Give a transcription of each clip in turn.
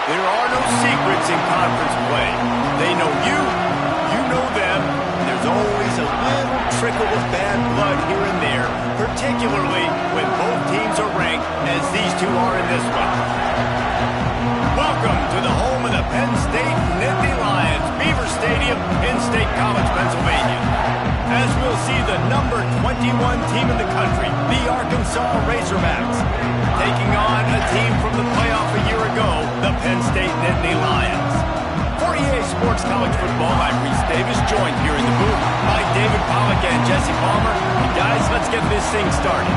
There are no secrets in conference play. They know you, you know them, and there's always a little trickle of bad blood here and there, particularly when both teams are ranked as these two are in this one. Welcome to the home of the Penn State Nittany Lions, Beaver Stadium in State College, Pennsylvania. As we'll see the number 21 team in the country, the Arkansas Razorbacks, taking on a team from the playoff a year ago, the Penn State Nittany Lions. For EA Sports College Football, I'm Reese Davis, joined here in the booth by David Pollack and Jesse Palmer. And guys, let's get this thing started.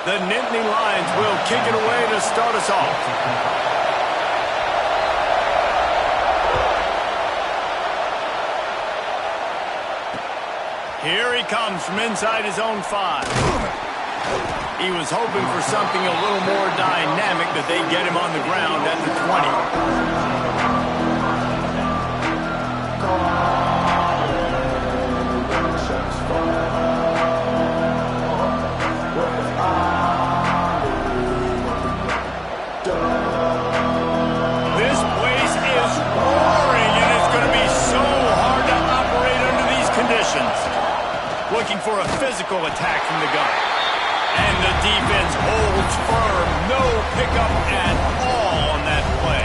The Nittany Lions will kick it away to start us off. Here he comes from inside his own 5. He was hoping for something a little more dynamic, that they get him on the ground at the 20. Looking for a physical attack from the gun. And the defense holds firm. No pickup at all on that play.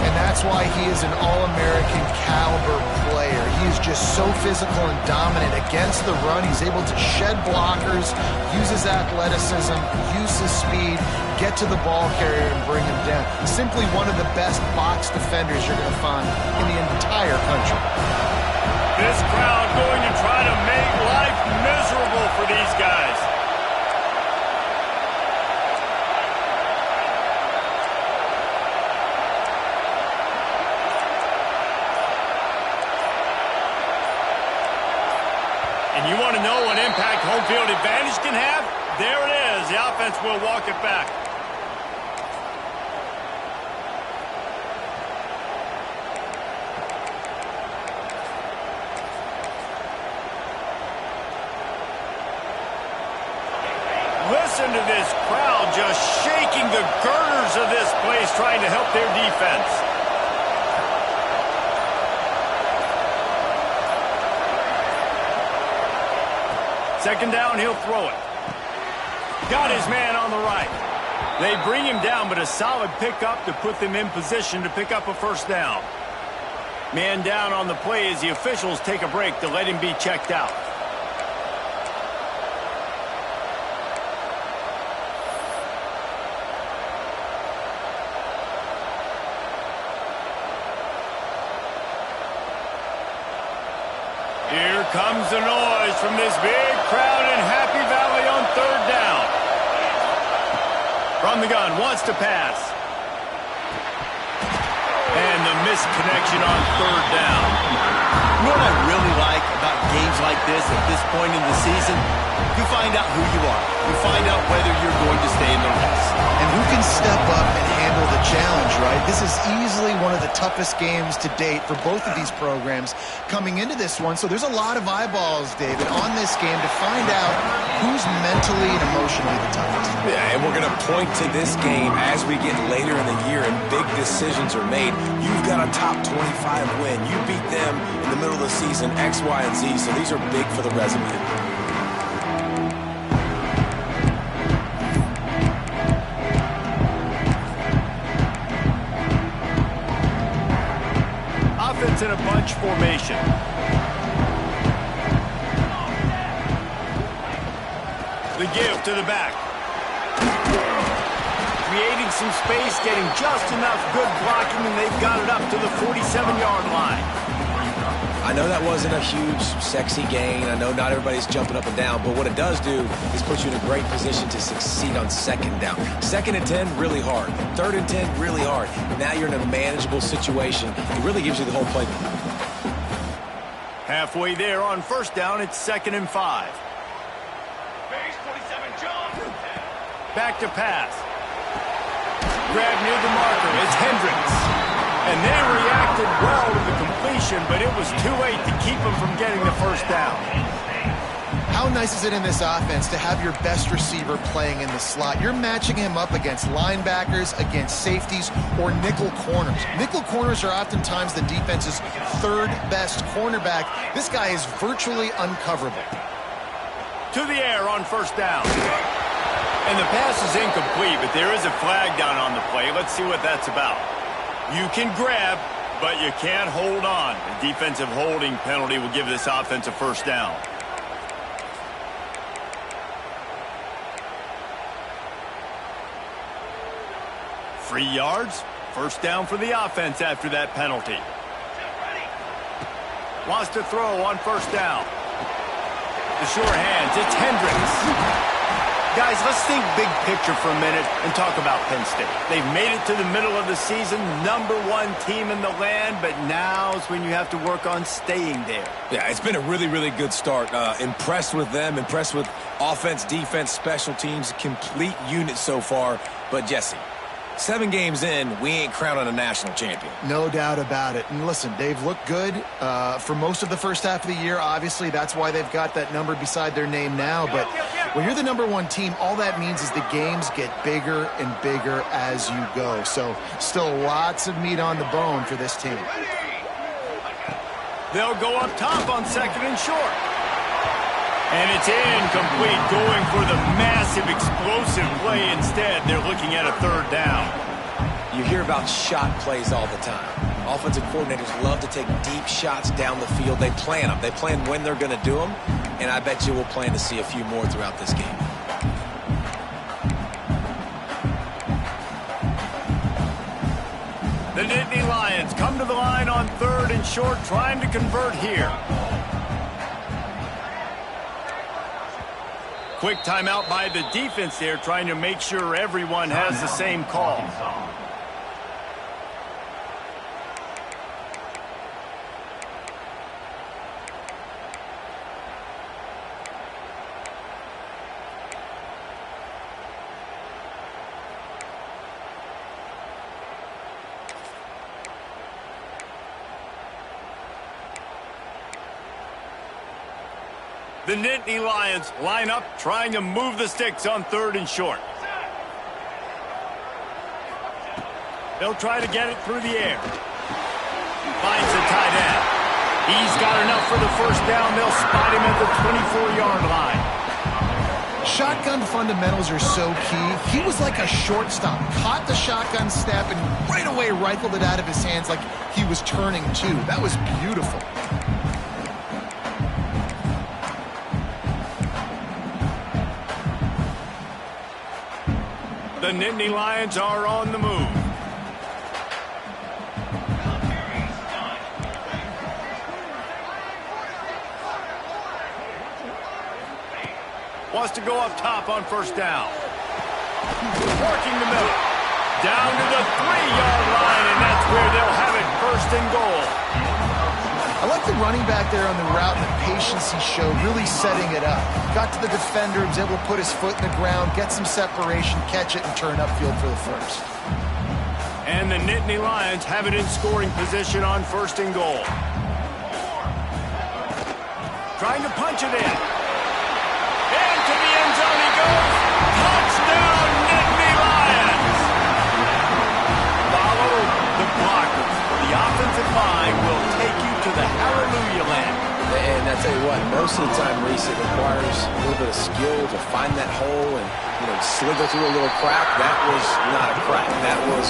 And that's why he is an All-American caliber player. He is just so physical and dominant against the run. He's able to shed blockers, use his athleticism, use his speed, get to the ball carrier and bring him down. Simply one of the best box defenders you're going to find in the entire country. This crowd going to try to make life miserable for these guys. And you want to know what impact home field advantage can have? There it is. The offense will walk it back. Listen to this crowd just shaking the girders of this place, trying to help their defense. Second down, he'll throw it. Got his man on the right. They bring him down, but a solid pickup to put them in position to pick up a first down. Man down on the play as the officials take a break to let him be checked out. Here comes the noise from this big crowd in Happy Valley on third down. From the gun, wants to pass. And the misconnection on third down. You know what I really like about games like this at this point in the season? You find out who you are. You find out whether you're going to stay in the race. And who can step up and handle the challenge, right? This is easily one of the toughest games to date for both of these programs coming into this one. So there's a lot of eyeballs, David, on this game to find out who's mentally and emotionally the toughest. Yeah, and we're going to point to this game as we get later in the year and big decisions are made. You've got a top 25 win. You beat them in the middle of the season, X, Y, and Z. So these are big for the resume. Offense in a bunch formation. The give to the back. Creating some space, getting just enough good blocking, and they've got it up to the 47-yard line. I know that wasn't a huge, sexy gain. I know not everybody's jumping up and down, but what it does do is put you in a great position to succeed on second down. Second and 10, really hard. Third and 10, really hard. Now you're in a manageable situation. It really gives you the whole playbook. Halfway there on first down, it's 2nd and 5. Back to pass. Grab near the marker. It's Hendricks. And they reacted well to the completion, but it was too late to keep them from getting the first down. How nice is it in this offense to have your best receiver playing in the slot? You're matching him up against linebackers, against safeties, or nickel corners. Nickel corners are oftentimes the defense's third best cornerback. This guy is virtually uncoverable. To the air on first down. And the pass is incomplete, but there is a flag down on the play. Let's see what that's about. You can grab, but you can't hold on. A defensive holding penalty will give this offense a first down. Free yards, first down for the offense after that penalty. Wants to throw on first down. The sure hands, it's Hendricks. Guys, let's think big picture for a minute and talk about Penn State. They've made it to the middle of the season, #1 team in the land, but now's when you have to work on staying there. Yeah, it's been a really, really good start. Impressed with them, impressed with offense, defense, special teams, complete unit so far. But Jesse, 7 games in, we ain't crowning a national champion. No doubt about it. And listen, they've looked good for most of the first half of the year. Obviously, that's why they've got that number beside their name now. But when you're the #1 team, all that means is the games get bigger and bigger as you go. So still lots of meat on the bone for this team. They'll go up top on 2nd and short. And it's incomplete, going for the massive explosive play instead. They're looking at a 3rd down. You hear about shot plays all the time. Offensive coordinators love to take deep shots down the field. They plan them. They plan when they're going to do them. And I bet you we'll plan to see a few more throughout this game. The Nittany Lions come to the line on 3rd and short, trying to convert here. Quick timeout by the defense there, trying to make sure everyone has the same call. The Nittany Lions line up, trying to move the sticks on 3rd and short. They'll try to get it through the air. Finds the tight end. He's got enough for the first down. They'll spot him at the 24-yard line. Shotgun fundamentals are so key. He was like a shortstop. Caught the shotgun snap and right away rifled it out of his hands like he was turning two. That was beautiful. The Nittany Lions are on the move. Wants to go up top on first down. Working the middle. Down to the 3-yard line, and that's where they'll have it, 1st and goal. I like the running back there on the route and the patience he showed, really setting it up. Got to the defender, was able to put his foot in the ground, get some separation, catch it, and turn upfield for the first. And the Nittany Lions have it in scoring position on 1st and goal. Trying to punch it in. Into the end zone he goes. Touchdown, Nittany Lions! Follow the blockers. The offensive line will take you to the hallelujah land. And I tell you what, most of the time, Reese, it requires a little bit of skill to find that hole and, slither through a little crack. That was not a crack. That was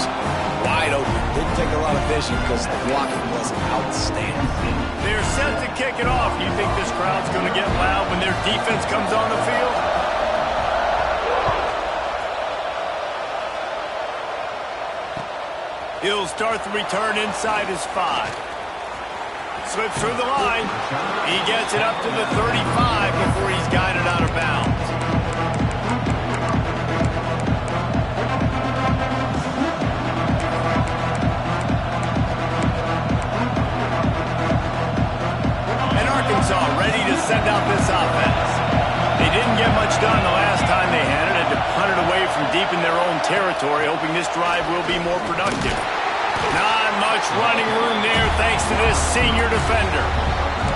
wide open. Didn't take a lot of vision because the blocking was outstanding. They're set to kick it off. You think this crowd's going to get loud when their defense comes on the field? He'll start the return inside his 5. Slips through the line. He gets it up to the 35 before he's guided out of bounds. And ready to send out this offense. They didn't get much done the last time they had it. Had to punt it away from deep in their own territory, hoping this drive will be more productive. Not much running room there thanks to this senior defender.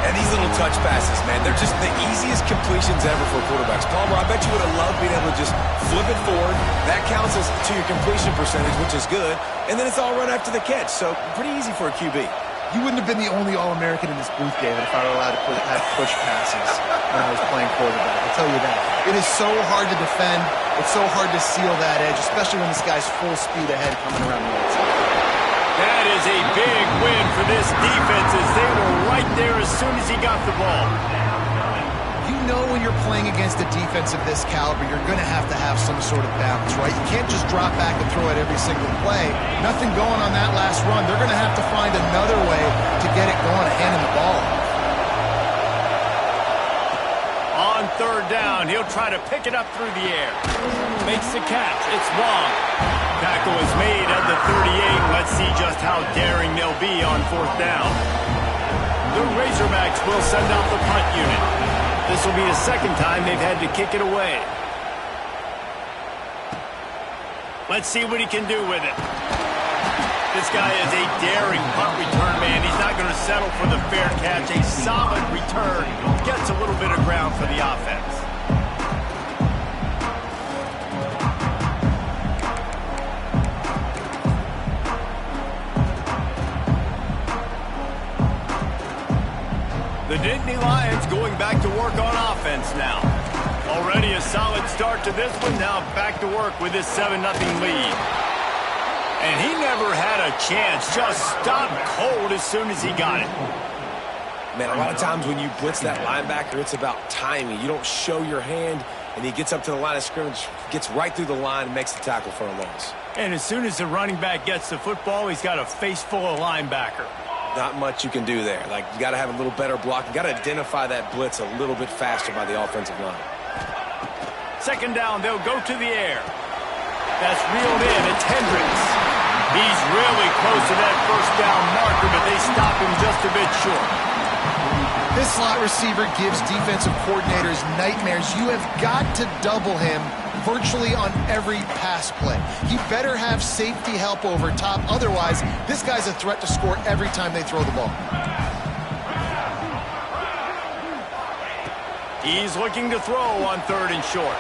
And these little touch passes, man, they're just the easiest completions ever for quarterbacks. Palmer, I bet you would have loved being able to just flip it forward. That counts as to your completion percentage, which is good. And then it's all run after the catch, so pretty easy for a QB. You wouldn't have been the only All-American in this booth, David, if I were allowed to have push passes when I was playing quarterback. I'll tell you that. It is so hard to defend. It's so hard to seal that edge, especially when this guy's full speed ahead coming around the outside. That is a big win for this defense as they were right there as soon as he got the ball. You know when you're playing against a defense of this caliber, you're going to have some sort of balance, right? You can't just drop back and throw it every single play. Nothing going on that last run. They're going to have to find another way to get it going, handing the ball off. On third down, he'll try to pick it up through the air. Makes the catch. It's long. Tackle is made at the 38. Let's see just how daring they'll be on fourth down. The Razorbacks will send out the punt unit. This will be the second time they've had to kick it away. Let's see what he can do with it. This guy is a daring punt return man. He's not going to settle for the fair catch. A solid return. Gets a little bit of ground for the offense. The Nittany Lions going back to work on offense now. Already a solid start to this one. Now back to work with this 7-0 lead. And he never had a chance. Just stopped cold as soon as he got it. Man, a lot of times when you blitz that linebacker, it's about timing. You don't show your hand, and he gets up to the line of scrimmage, gets right through the line, and makes the tackle for a loss. And as soon as the running back gets the football, he's got a face full of linebacker. Not much you can do there. Like, you got to have a little better block. You got to identify that blitz a little bit faster by the offensive line. Second down, they'll go to the air. That's reeled in. It's Hendricks. He's really close to that first down marker, but they stop him just a bit short. This slot receiver gives defensive coordinators nightmares. You have got to double him virtually on every pass play. He better have safety help over top. Otherwise, this guy's a threat to score every time they throw the ball. He's looking to throw on third and short.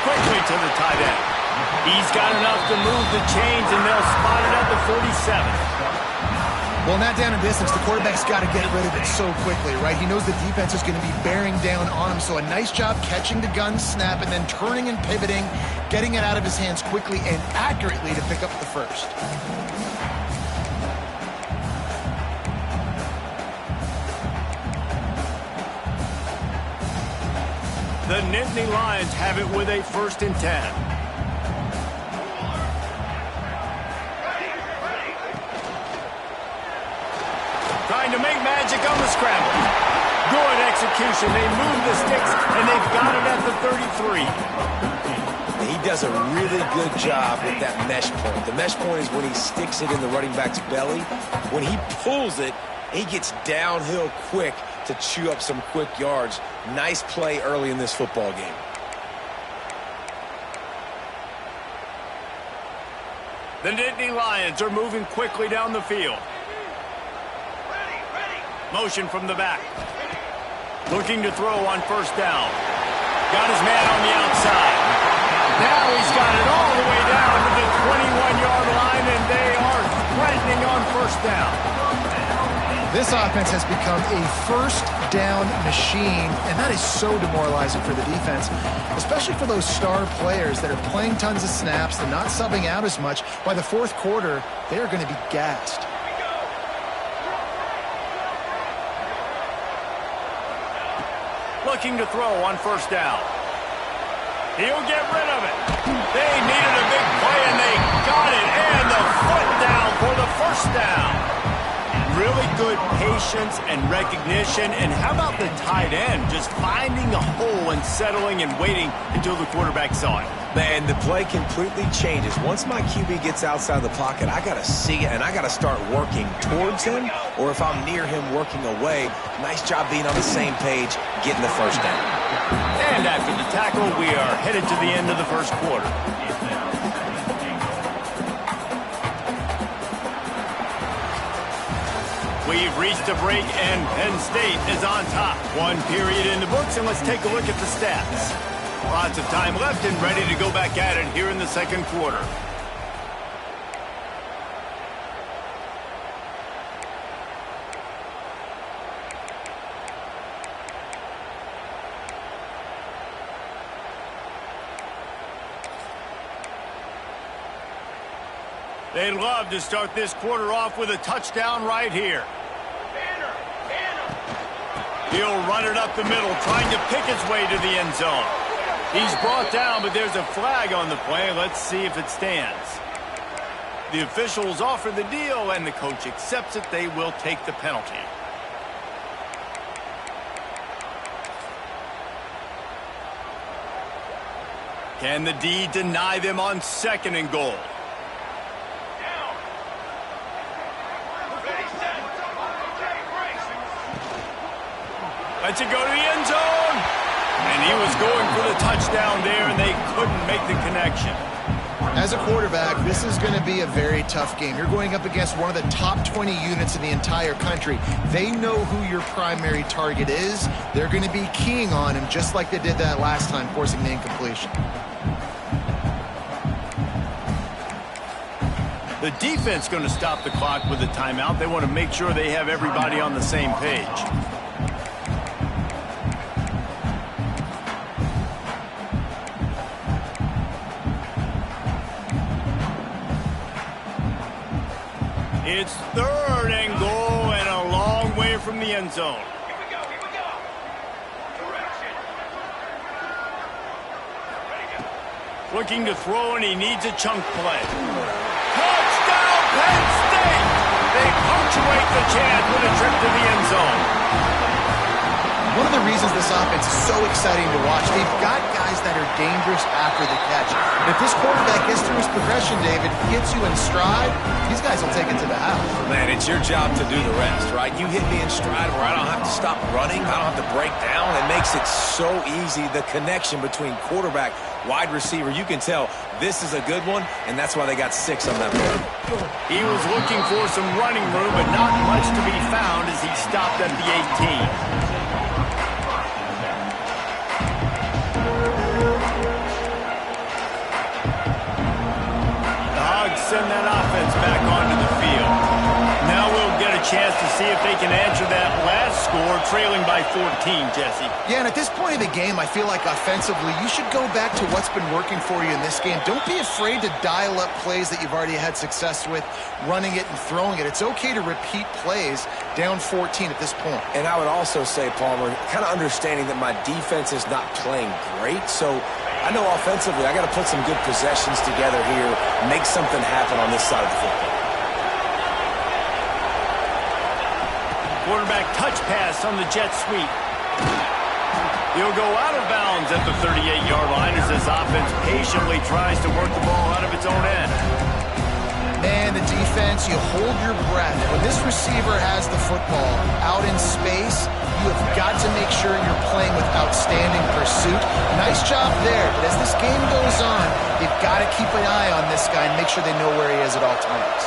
Quickly to the tight end. He's got enough to move the chains, and they'll spot it at the 47. Well, in that down and distance, the quarterback's got to get rid of it so quickly, right? He knows the defense is going to be bearing down on him, so a nice job catching the gun snap and then turning and pivoting, getting it out of his hands quickly and accurately to pick up the first. The Nittany Lions have it with a 1st and 10. Trying to make magic on the scramble. Good execution. They move the sticks, and they've got it at the 33. He does a really good job with that mesh point. The mesh point is when he sticks it in the running back's belly. When he pulls it, he gets downhill quick to chew up some quick yards. Nice play early in this football game. The Nittany Lions are moving quickly down the field. Motion from the back. Looking to throw on first down. Got his man on the outside. Now he's got it all the way down to the 21-yard line, and they are threatening on first down. This offense has become a first down machine, and that is so demoralizing for the defense, especially for those star players that are playing tons of snaps. They're not subbing out as much. By the fourth quarter, they are going to be gassed. Looking to throw on first down. He'll get rid of it. They needed a big play, and they got it. And the foot down for the first down. really good patience and recognition. And how about the tight end just finding a hole and settling and waiting until the quarterback saw it? Man, the play completely changes. Once my QB gets outside the pocket, I got to see it, and I got to start working towards him, or if I'm near him, working away. Nice job being on the same page, getting the first down. And after the tackle, we are headed to the end of the first quarter. We've reached a break, and Penn State is on top. One period in the books, and let's take a look at the stats. Lots of time left and ready to go back at it here in the second quarter. They'd love to start this quarter off with a touchdown right here. He'll run it up the middle, trying to pick his way to the end zone. He's brought down, but there's a flag on the play. Let's see if it stands. The officials offer the deal, and the coach accepts it. They will take the penalty. Can the D deny them on 2nd and goal? Lets it go to the end zone. And he was going for the touchdown there, and they couldn't make the connection. As a quarterback, this is going to be a very tough game. You're going up against one of the top 20 units in the entire country. They know who your primary target is. They're going to be keying on him just like they did that last time, forcing the incompletion. The defense going to stop the clock with a timeout. They want to make sure they have everybody on the same page. It's 3rd and goal and a long way from the end zone. Here we go. Direction. Ready to go. Looking to throw, and he needs a chunk play. Touchdown, Penn State! They punctuate the chance with a trip to the end zone. One of the reasons this offense is so exciting to watch, they've got guys that are dangerous after the catch. And if this quarterback gets through his progression, David, gets you in stride, these guys will take it to the house. Man, it's your job to do the rest, right? You hit me in stride where I don't have to stop running. I don't have to break down. It makes it so easy, the connection between quarterback, wide receiver. You can tell this is a good one, and that's why they got 6 on that board. He was looking for some running room, but not much to be found as he stopped at the 18. Send that offense back onto the field. Now we'll get a chance to see if they can answer that last score, trailing by 14, Jesse. Yeah, and at this point of the game, I feel like offensively, you should go back to what's been working for you in this game. Don't be afraid to dial up plays that you've already had success with, running it and throwing it. It's okay to repeat plays down 14 at this point. And I would also say, Palmer, kind of understanding that my defense is not playing great, so I know offensively I got to put some good possessions together here, make something happen on this side of the football. Quarterback touch pass on the jet sweep. He'll go out of bounds at the 38-yard line as this offense patiently tries to work the ball out of its own end. Man, the defense, you hold your breath. When this receiver has the football out in space, you have got to make sure you're playing with outstanding pursuit. Nice job there, but as this game goes on, they've got to keep an eye on this guy and make sure they know where he is at all times.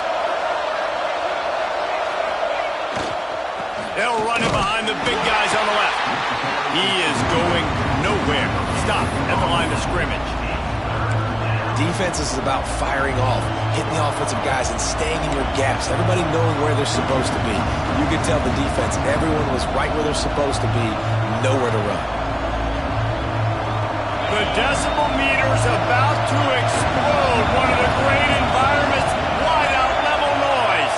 They'll run it behind the big guys on the left. He is going nowhere. Stop at the line of scrimmage. Defense is about firing off, hitting the offensive guys, and staying in your gaps. Everybody knowing where they're supposed to be. You can tell the defense, everyone was right where they're supposed to be, nowhere to run. The decibel meter's about to explode. One of the great environments, wide out level noise.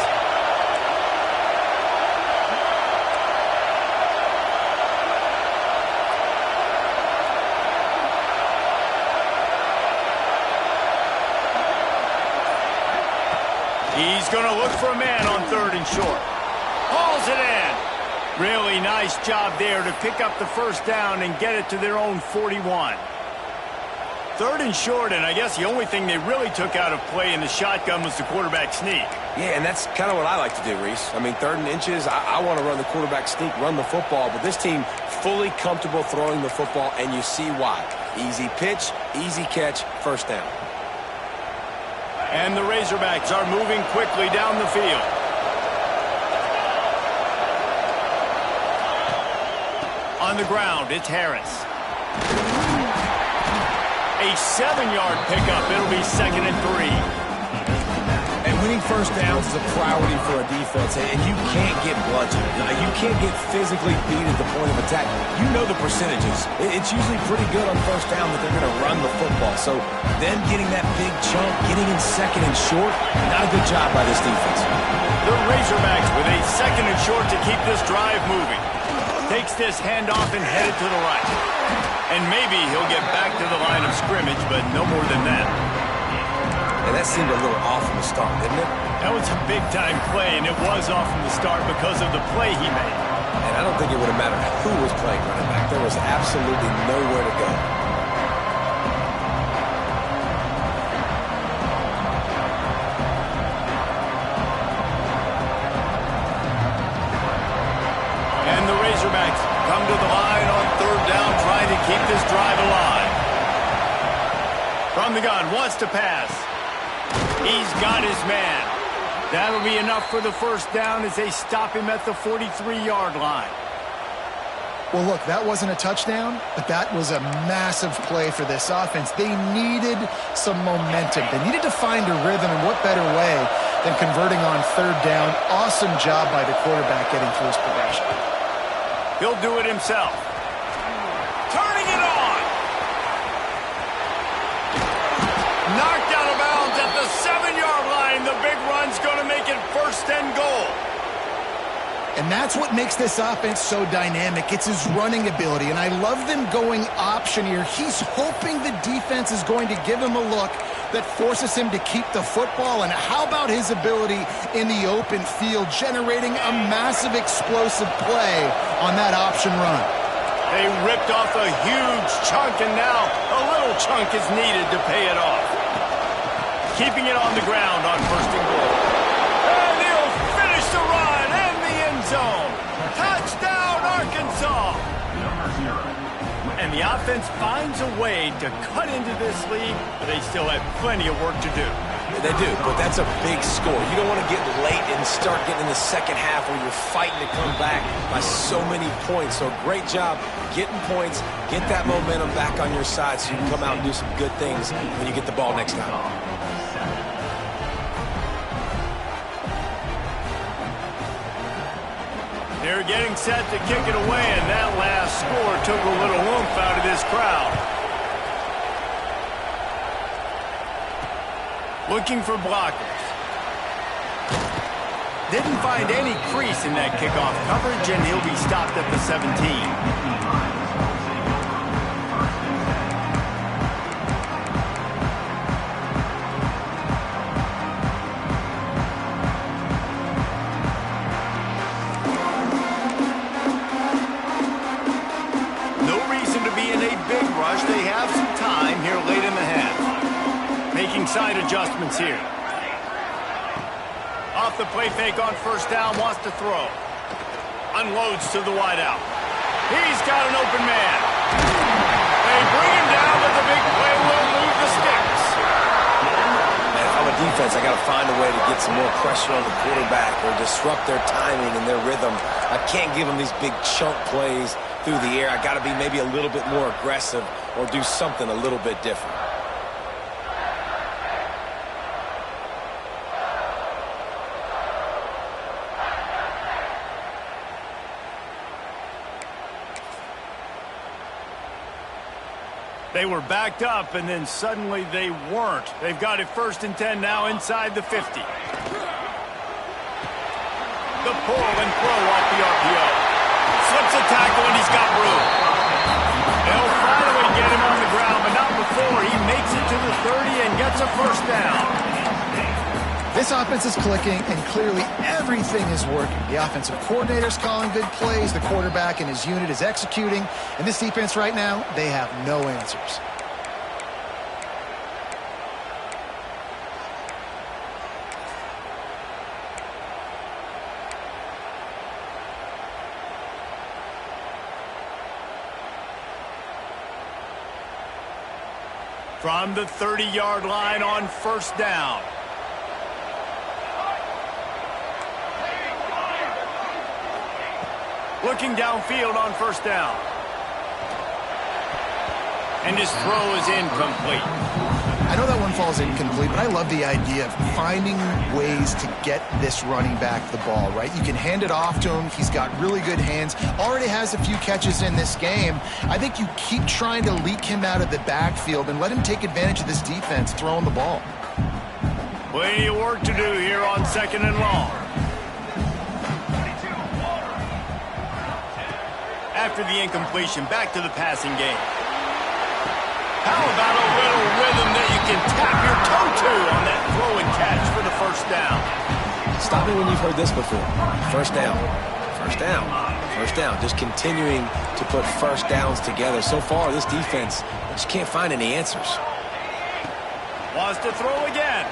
He's going to look for a man on 3rd and short. Hauls it in. Really nice job there to pick up the first down and get it to their own 41. Third and short, and I guess the only thing they really took out of play in the shotgun was the quarterback sneak. Yeah, and that's kind of what I like to do, Reese. I mean, 3rd and inches, I want to run the quarterback sneak, run the football, but this team fully comfortable throwing the football, and you see why. Easy pitch, easy catch, first down. And the Razorbacks are moving quickly down the field. On the ground, it's Harris. A 7-yard pickup. It'll be 2nd and 3. And winning first downs is a priority for a defense, and you can't get bludgeoned. You can't get physically beat at the point of attack. You know the percentages. It's usually pretty good on first down that they're going to run the football. So then getting that big chunk, getting in 2nd and short, not a good job by this defense. The Razorbacks with a 2nd and short to keep this drive moving. Takes this handoff and headed to the right. And maybe he'll get back to the line of scrimmage, but no more than that. And that seemed a little off from the start, didn't it? That was a big-time play, and it was off from the start because of the play he made. And I don't think it would have mattered who was playing running back. There was absolutely nowhere to go. And the Razorbacks come to the line on 3rd down, trying to keep this drive alive. From the gun, wants to pass. He's got his man. That'll be enough for the first down as they stop him at the 43-yard line. Well, look, that wasn't a touchdown, but that was a massive play for this offense. They needed some momentum. They needed to find a rhythm, and what better way than converting on 3rd down. Awesome job by the quarterback getting through his progression. He'll do it himself. Turning it on. Knocked out of bounds at the 7-yard line. The big run's going to make it 1st and goal. And that's what makes this offense so dynamic. It's his running ability, and I love them going option here. He's hoping the defense is going to give him a look that forces him to keep the football. And how about his ability in the open field, generating a massive explosive play on that option run? They ripped off a huge chunk, and now a little chunk is needed to pay it off. Keeping it on the ground on 1st and goal. And he'll finish the run in the end zone. Touchdown, Arkansas! And the offense finds a way to cut into this lead, but they still have plenty of work to do. They do, but that's a big score. You don't want to get late and start getting in the second half where you're fighting to come back by so many points. So great job getting points, get that momentum back on your side so you can come out and do some good things when you get the ball next time. They're getting set to kick it away, and that last score took a little oomph out of this crowd. Looking for blockers. Didn't find any crease in that kickoff coverage, and he'll be stopped at the 17. They have some time here late in the half. Making side adjustments here. Off the play fake on 1st down, wants to throw. Unloads to the wideout. He's got an open man. They bring him down, but the big play will move the sticks. Man, if I'm a defense, I got to find a way to get some more pressure on the quarterback or disrupt their timing and their rhythm. I can't give them these big chunk plays through the air. I got to be maybe a little bit more aggressive or do something a little bit different. They were backed up, and then suddenly they weren't. They've got it 1st and 10 now inside the 50. The pull and throw off the RPO. Slips a tackle, and he's got room. They'll finally get him on the ground, but not before he makes it to the 30 and gets a 1st down. This offense is clicking, and clearly everything is working. The offensive coordinator's calling good plays, the quarterback and his unit is executing, and this defense right now, they have no answers. From the 30-yard line on first down. Looking downfield on first down. And his throw is incomplete. I know that one falls incomplete, but I love the idea of finding ways to get this running back the ball, right? You can hand it off to him. He's got really good hands. Already has a few catches in this game. I think you keep trying to leak him out of the backfield and let him take advantage of this defense throwing the ball. Plenty of work to do here on second and long. After the incompletion, back to the passing game. How about a little rhythm that you can tap your toe to on that throw and catch for the first down? Stop me when you've heard this before. First down, first down, first down. Just continuing to put first downs together. So far, this defense just can't find any answers. Wants to throw again.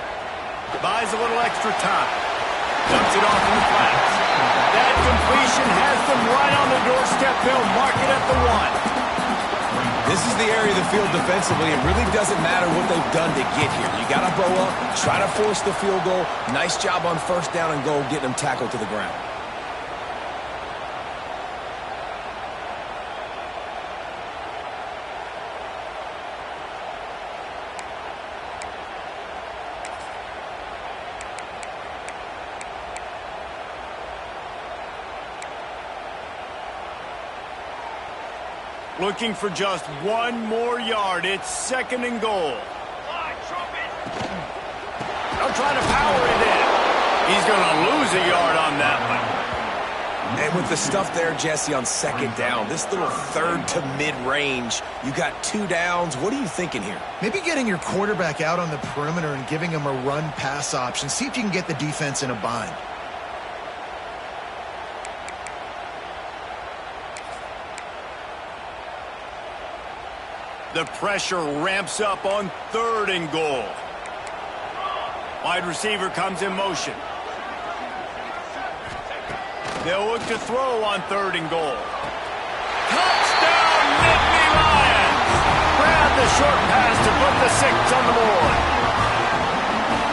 Buys a little extra time. Dumps it off in the flats. That completion has them right on the doorstep. They'll mark it at the 1. This is the area of the field defensively. It really doesn't matter what they've done to get here. You got to bow up, try to force the field goal. Nice job on first down and goal, getting them tackled to the ground. Looking for just one more yard. It's second and goal. They'll try to power it in. He's going to lose a yard on that one. And with the stuff there, Jesse, on second down, this little third to mid-range, you got 2 downs. What are you thinking here? Maybe getting your quarterback out on the perimeter and giving him a run-pass option. See if you can get the defense in a bind. The pressure ramps up on third and goal. Wide receiver comes in motion. They'll look to throw on third and goal. Touchdown, Nittany Lions! Grab the short pass to put the 6 on the board.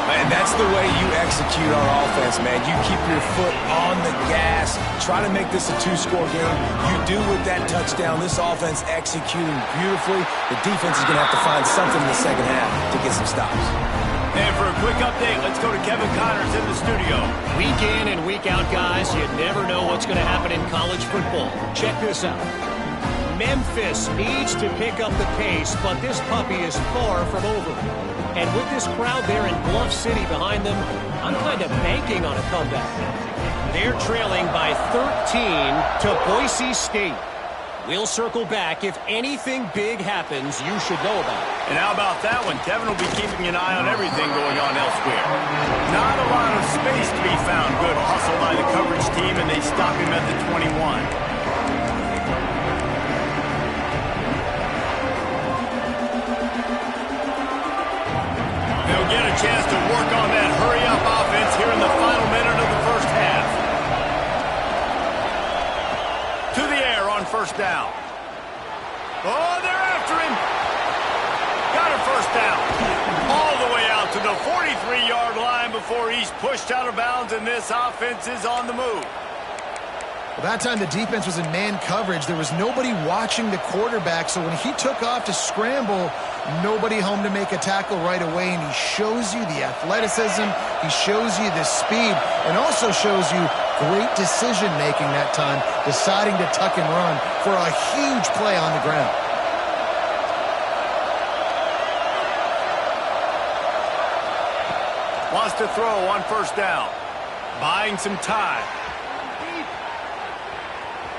And that's the way you execute on offense, man. You keep your foot on the gas. Try to make this a 2-score game. You do with that touchdown. This offense executing beautifully. The defense is going to have to find something in the second half to get some stops. And for a quick update, let's go to Kevin Connors in the studio. Week in and week out, guys, you never know what's going to happen in college football. Check this out. Memphis needs to pick up the pace, but this puppy is far from over. And with this crowd there in Bluff City behind them, I'm kind of banking on a comeback. They're trailing by 13 to Boise State. We'll circle back. If anything big happens, you should know about it. And how about that one? Kevin will be keeping an eye on everything going on elsewhere. Not a lot of space to be found. Good hustle by the coverage team, and they stop him at the 21. They'll get a chance to work on that hurry-up offense here in the final minute of the first half. To the air on first down. Oh, they're after him. Got a first down. All the way out to the 43-yard line before he's pushed out of bounds, and this offense is on the move. Well, that time the defense was in man coverage. There was nobody watching the quarterback, so when he took off to scramble, nobody home to make a tackle right away, and he shows you the athleticism, he shows you the speed, and also shows you great decision-making that time, deciding to tuck and run for a huge play on the ground. Wants to throw on first down. Buying some time.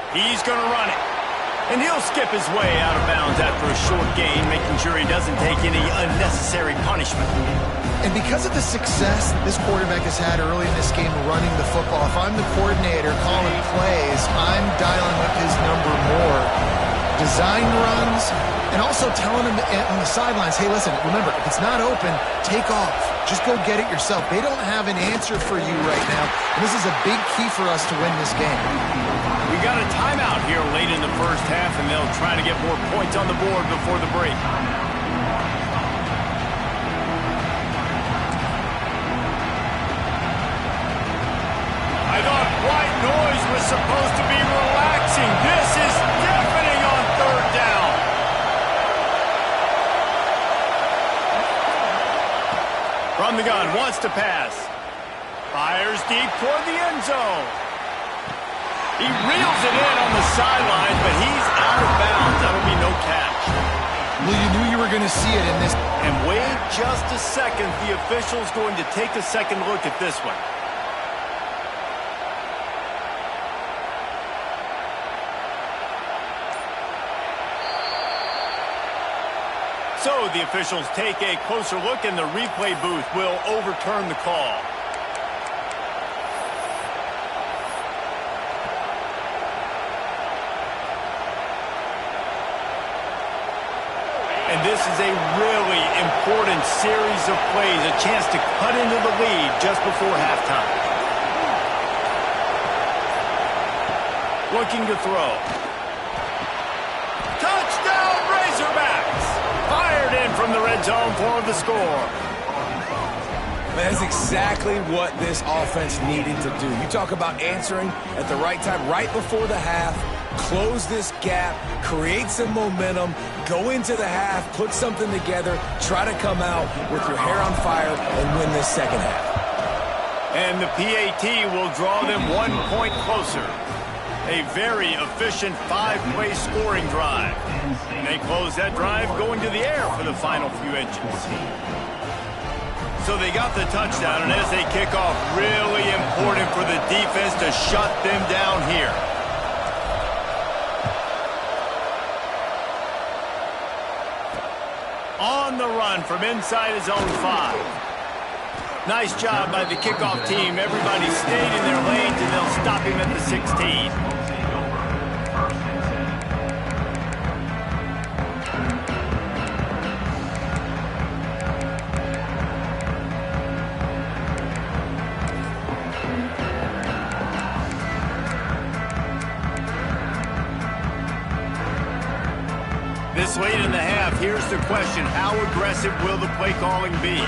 He's going to run it. And he'll skip his way out of bounds after a short gain, making sure he doesn't take any unnecessary punishment. And because of the success that this quarterback has had early in this game running the football, if I'm the coordinator calling plays, I'm dialing up his number more. Design runs, and also telling him on the sidelines, hey, listen, remember, if it's not open, take off. Just go get it yourself. They don't have an answer for you right now, and this is a big key for us to win this game. We got a timeout here late in the first half, and they'll try to get more points on the board before the break. I thought white noise was supposed to be relaxing. This is deafening on third down. From the gun, wants to pass. Fires deep toward the end zone. He reels it in on the sideline, but he's out of bounds. That'll be no catch. Well, you knew you were going to see it in this. And wait just a second. The official's going to take a second look at this one. So the officials take a closer look, and the replay booth will overturn the call. And this is a really important series of plays, a chance to cut into the lead just before halftime. Looking to throw. Touchdown, Razorbacks! Fired in from the red zone for the score. That's exactly what this offense needed to do. You talk about answering at the right time, right before the half, close this gap, create some momentum, go into the half, put something together, try to come out with your hair on fire and win this second half. And the PAT will draw them 1 point closer. A very efficient 5-play scoring drive. And they close that drive going to the air for the final few inches. So they got the touchdown, and as they kick off, really important for the defense to shut them down here. On the run from inside his own 5. Nice job by the kickoff team. Everybody stayed in their lanes, and they'll stop him at the 16. This late in the half, here's the question. How aggressive will the play calling be?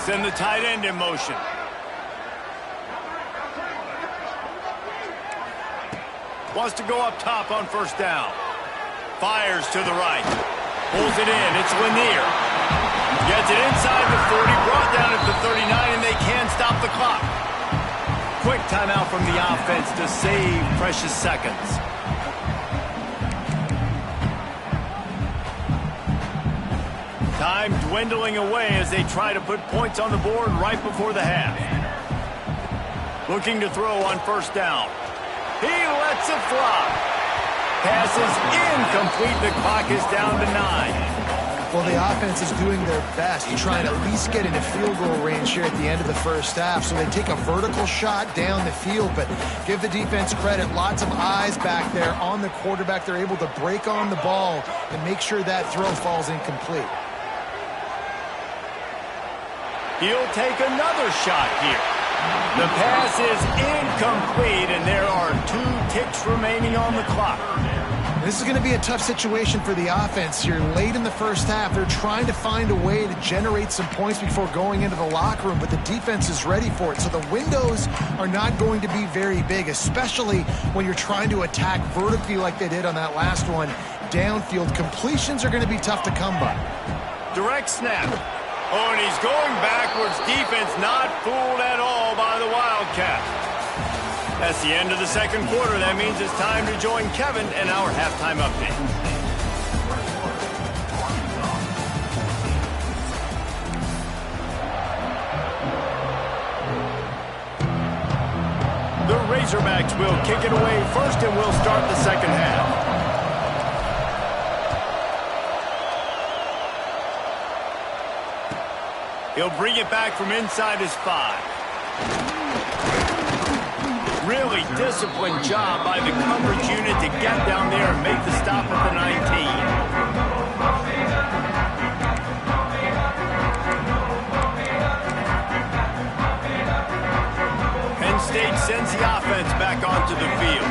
Send the tight end in motion. Wants to go up top on first down. Fires to the right. Pulls it in. It's Lanier. Gets it inside the 40. Brought down at the 39, and they can stop the clock. Quick timeout from the offense to save precious seconds. Time dwindling away as they try to put points on the board right before the half. Looking to throw on first down. He lets it fly. Pass is incomplete. The clock is down to 9. Well, the offense is doing their best to try and at least get into field goal range here at the end of the first half. So they take a vertical shot down the field, but give the defense credit. Lots of eyes back there on the quarterback. They're able to break on the ball and make sure that throw falls incomplete. He'll take another shot here. The pass is incomplete, and there are 2 ticks remaining on the clock. This is going to be a tough situation for the offense here. Late in the first half, they're trying to find a way to generate some points before going into the locker room, but the defense is ready for it. So the windows are not going to be very big, especially when you're trying to attack vertically like they did on that last one. Downfield completions are going to be tough to come by. Direct snap. Oh, and he's going backwards. Defense not fooled at all by the Wildcats. That's the end of the second quarter. That means it's time to join Kevin and our halftime update. The Razorbacks will kick it away first, and we'll start the second half. He'll bring it back from inside his 5. Really disciplined job by the coverage unit to get down there and make the stop at the 19. State sends the offense back onto the field.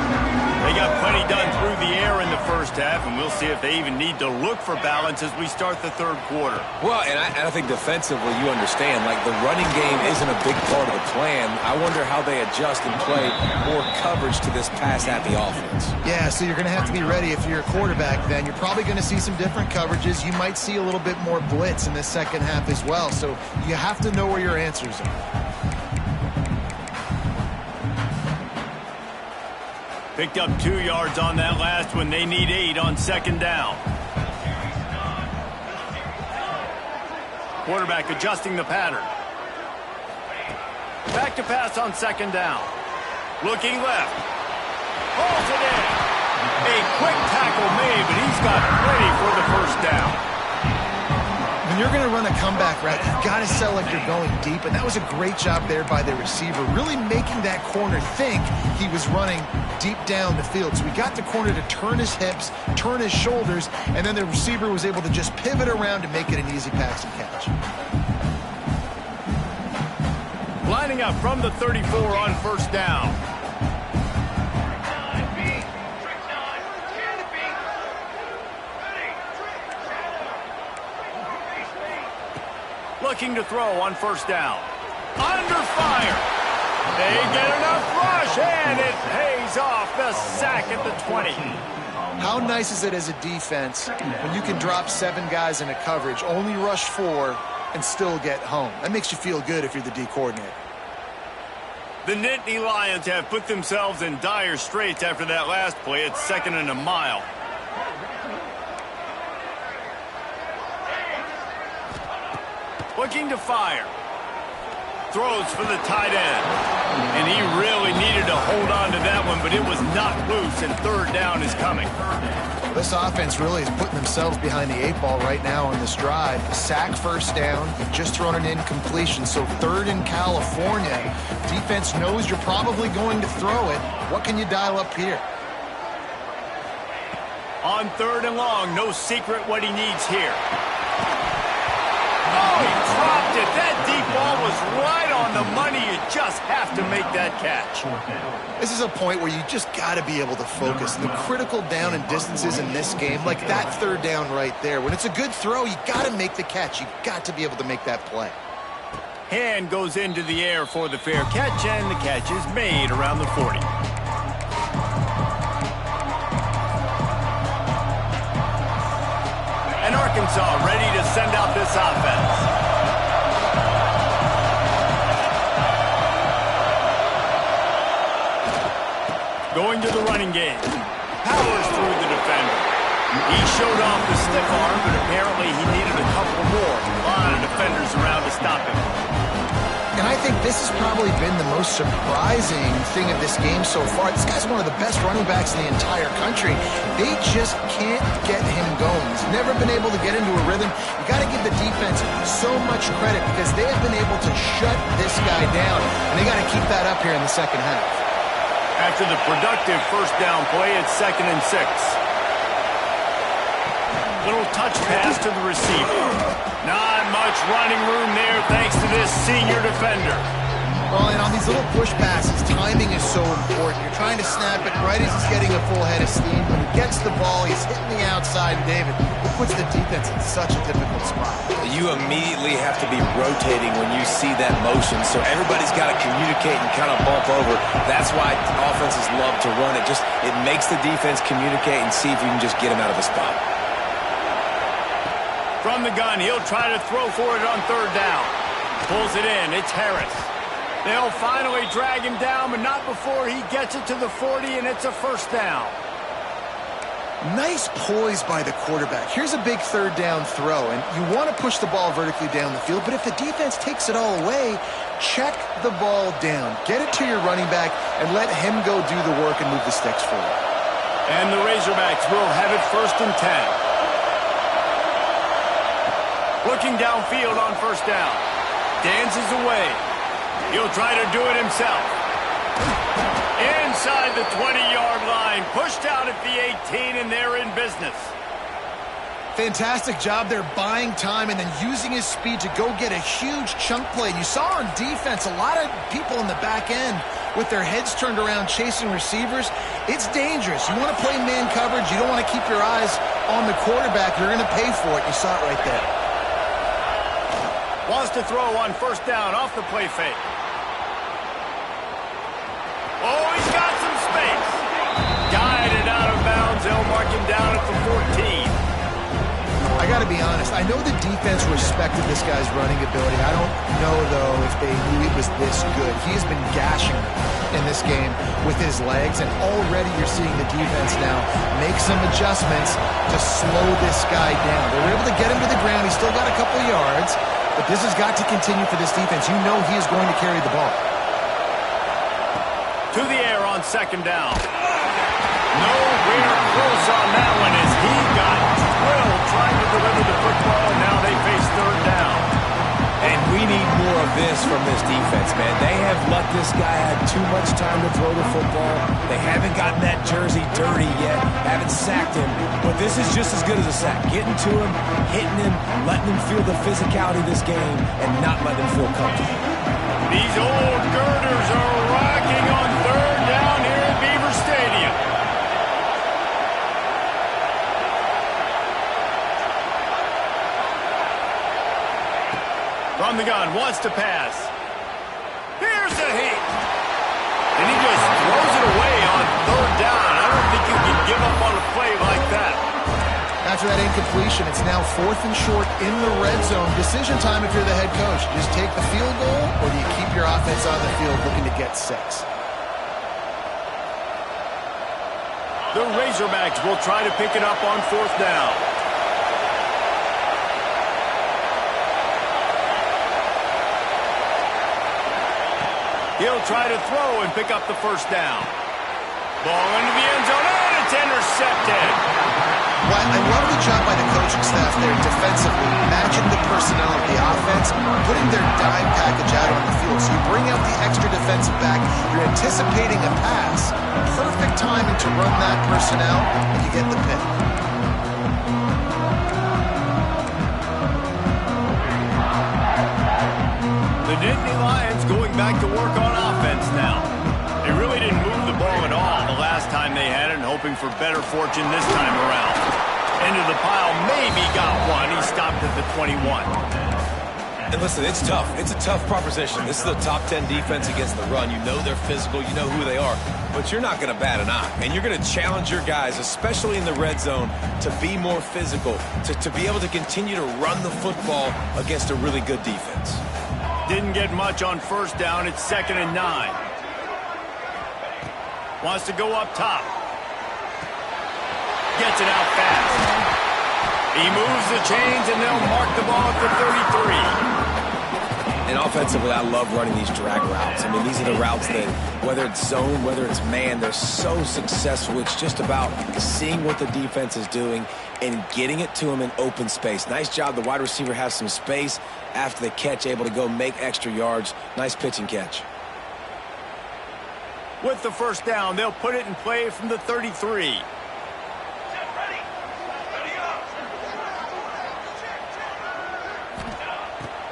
They got plenty done through the air in the first half, and we'll see if they even need to look for balance as we start the third quarter. Well, and I think defensively, you understand, like the running game isn't a big part of the plan. I wonder how they adjust and play more coverage to this pass-happy offense. Yeah, so you're going to have to be ready if you're a quarterback then. You're probably going to see some different coverages. You might see a little bit more blitz in the second half as well, so you have to know where your answers are. Picked up 2 yards on that last one. They need 8 on second down. Quarterback adjusting the pattern. Back to pass on second down. Looking left. Pulls it in. A quick tackle made, but he's got plenty for the first down. When you're going to run a comeback route, you've got to sell like you're going deep, and that was a great job there by the receiver, really making that corner think he was running deep down the field. So we got the corner to turn his hips, turn his shoulders, and then the receiver was able to just pivot around to make it an easy pass and catch. Lining up from the 34 on first down. Looking to throw on first down. Under fire. They get enough rush, and it pays off. The sack at the 20. How nice is it as a defense when you can drop 7 guys in a coverage, only rush 4, and still get home? That makes you feel good if you're the D coordinator. The Nittany Lions have put themselves in dire straits after that last play. It's 2nd and a mile. Looking to fire. Throws for the tight end. And he really needed to hold on to that one, but it was knocked loose, and third down is coming. This offense really is putting themselves behind the 8 ball right now on this drive. Sack first down. You've just thrown an incompletion, so 3rd in California. Defense knows you're probably going to throw it. What can you dial up here? On 3rd and long, no secret what he needs here. Oh, he dropped it. That deep ball was right on the money. You just have to make that catch. This is a point where you just got to be able to focus. The critical down and distances in this game, like that 3rd down right there. When it's a good throw, you got to make the catch. You got to be able to make that play. Hand goes into the air for the fair catch, and the catch is made around the 40. And Arkansas ready to send out this offense. Going to the running game. Powers through the defender. He showed off the stiff arm, but apparently he needed a couple more. A lot of defenders around to stop him. And I think this has probably been the most surprising thing of this game so far. This guy's one of the best running backs in the entire country. They just can't get him going. He's never been able to get into a rhythm. You got to give the defense so much credit because they have been able to shut this guy down. And they got to keep that up here in the second half. After the productive first down play, it's 2nd and 6. Little touch pass to the receiver. Not much running room there thanks to this senior defender. Well, and on these little push passes, timing is so important. You're trying to snap it right as he's getting a full head of steam. When he gets the ball, he's hitting the outside, David. It puts the defense in such a difficult spot. You immediately have to be rotating when you see that motion, so everybody's got to communicate and kind of bump over. That's why offenses love to run it. It makes the defense communicate and see if you can just get him out of the spot. From the gun, he'll try to throw for it on 3rd down. Pulls it in. It's Harris. They'll finally drag him down, but not before he gets it to the 40, and it's a first down. Nice poise by the quarterback. Here's a big 3rd down throw, and you want to push the ball vertically down the field, but if the defense takes it all away, check the ball down. Get it to your running back and let him go do the work and move the sticks forward. And the Razorbacks will have it 1st and 10. Looking downfield on 1st down. Dances away. He'll try to do it himself. Inside the 20-yard line. Pushed out at the 18, and they're in business. Fantastic job there buying time and then using his speed to go get a huge chunk play. You saw on defense a lot of people in the back end with their heads turned around chasing receivers. It's dangerous. You want to play man coverage. You don't want to keep your eyes on the quarterback. You're going to pay for it. You saw it right there. Wants to throw on 1st down off the play fake. Oh, he's got some space. Guided out of bounds. They'll mark him down at the 14. I got to be honest. I know the defense respected this guy's running ability. I don't know, though, if they knew he was this good. He has been gashing in this game with his legs, and already you're seeing the defense now make some adjustments to slow this guy down. They were able to get him to the ground. He's still got a couple yards, but this has got to continue for this defense. You know he is going to carry the ball. To the air on 2nd down. Nowhere close on that one as he got drilled trying to deliver the football. Now they face 3rd down. And we need more of this from this defense, man. They have let this guy have too much time to throw the football. They haven't gotten that jersey dirty yet, haven't sacked him. But this is just as good as a sack. Getting to him, hitting him, letting him feel the physicality of this game, and not letting him feel comfortable. These old girders are rocking on 3rd down here at Beaver Stadium. From the gun, wants to pass. Here's a heat. And he just throws it away on 3rd down. I don't think you can give up on a play like that. After that incompletion, it's now 4th and short in the red zone. Decision time if you're the head coach. You just take the field goal, or do you keep your offense on the field looking to get 6? The Razorbacks will try to pick it up on 4th down. He'll try to throw and pick up the 1st down. Ball into the end zone, and it's intercepted. Well, I love the job by the coaching staff there defensively, matching the personnel of the offense, putting their dime package out on the field. So you bring out the extra defensive back, you're anticipating a pass, perfect timing to run that personnel, and you get the pick. The Nittany Lions going back to work on offense now. They really didn't move the ball at all the last time they had it, and hoping for better fortune this time around. Into the pile, maybe got one. He stopped at the 21. And listen, it's tough. It's a tough proposition. This is a top 10 defense against the run. You know they're physical. You know who they are. But you're not going to bat an eye. And you're going to challenge your guys, especially in the red zone, to be more physical, to be able to continue to run the football against a really good defense. Didn't get much on 1st down. It's 2nd and 9. Wants to go up top. Gets it out fast. He moves the chains, and they'll mark the ball at the 33. And offensively, I love running these drag routes. I mean, these are the routes that, whether it's zone, whether it's man, they're so successful. It's just about seeing what the defense is doing and getting it to him in open space. Nice job. The wide receiver has some space after the catch, able to go make extra yards. Nice pitch and catch. With the 1st down, they'll put it in play from the 33.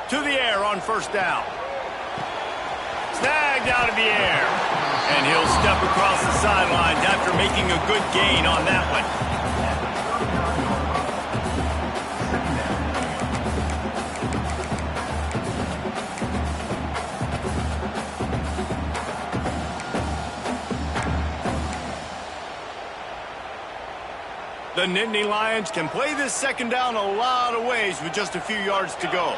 To the air on 1st down. Snagged out of the air. And he'll step across the sidelines after making a good gain on that one. The Nittany Lions can play this 2nd down a lot of ways with just a few yards to go.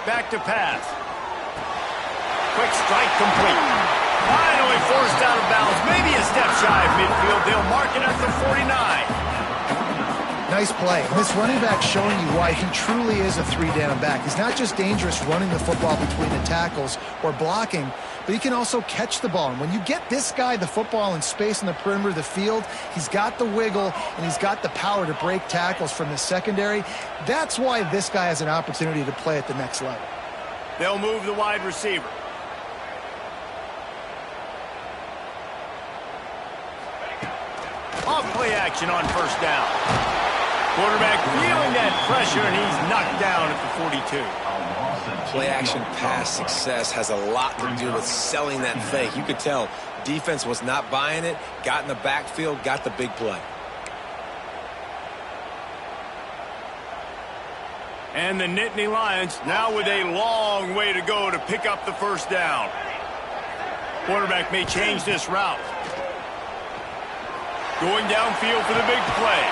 Back to pass. Quick strike complete. Finally forced out of bounds. Maybe a step shy of midfield. They'll mark it at the 49. Nice play. This running back showing you why he truly is a three-down back. He's not just dangerous running the football between the tackles or blocking, but he can also catch the ball. And when you get this guy the football in space in the perimeter of the field, he's got the wiggle and he's got the power to break tackles from the secondary. That's why this guy has an opportunity to play at the next level. They'll move the wide receiver. Off play action on first down. Quarterback feeling that pressure, and he's knocked down at the 42. Play action pass success has a lot to do with selling that fake. You could tell defense was not buying it, got in the backfield, got the big play. And the Nittany Lions now with a long way to go to pick up the first down. Quarterback may change this route. Going downfield for the big play.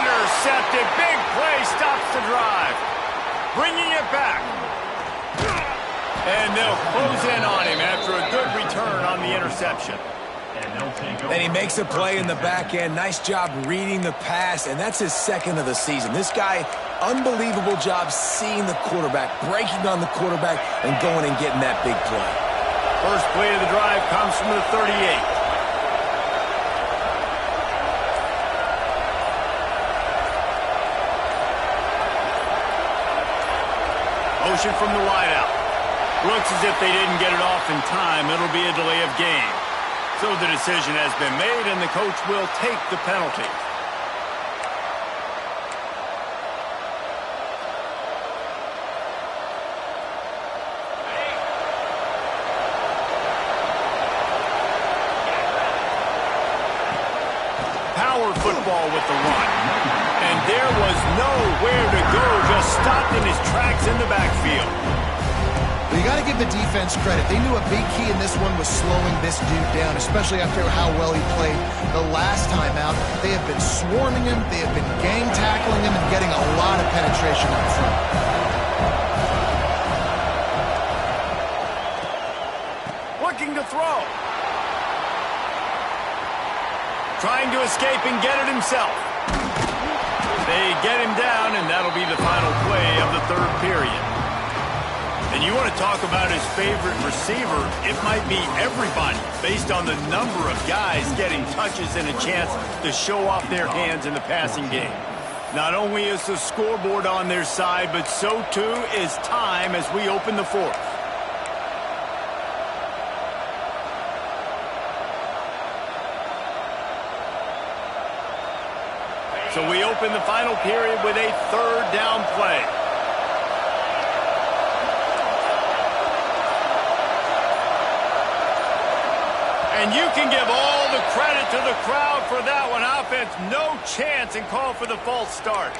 Intercepted. Big play stops the drive. Bringing it back. And they'll close in on him after a good return on the interception. And he makes a play in the back end. Nice job reading the pass, and that's his second of the season. This guy, unbelievable job seeing the quarterback, breaking on the quarterback, and going and getting that big play. First play of the drive comes from the 38. Motion from the wideout. Looks as if they didn't get it off in time. It'll be a delay of game. So the decision has been made, and the coach will take the penalty. Power football with the run. And there was nowhere to go, just stopped in his tracks in the backfield. Well, you got to give the defense credit. They knew a big key in this one was slowing this dude down, especially after how well he played the last time out. They have been swarming him, they have been gang tackling him, and getting a lot of penetration up front. Looking to throw. Trying to escape and get it himself. They get him down, and that'll be the final play of the third period. And you want to talk about his favorite receiver, it might be everybody based on the number of guys getting touches and a chance to show off their hands in the passing game. Not only is the scoreboard on their side, but so too is time as we open the fourth. So we open the final period with a third down play. And you can give all the credit to the crowd for that one. Offense, no chance, and call for the false start.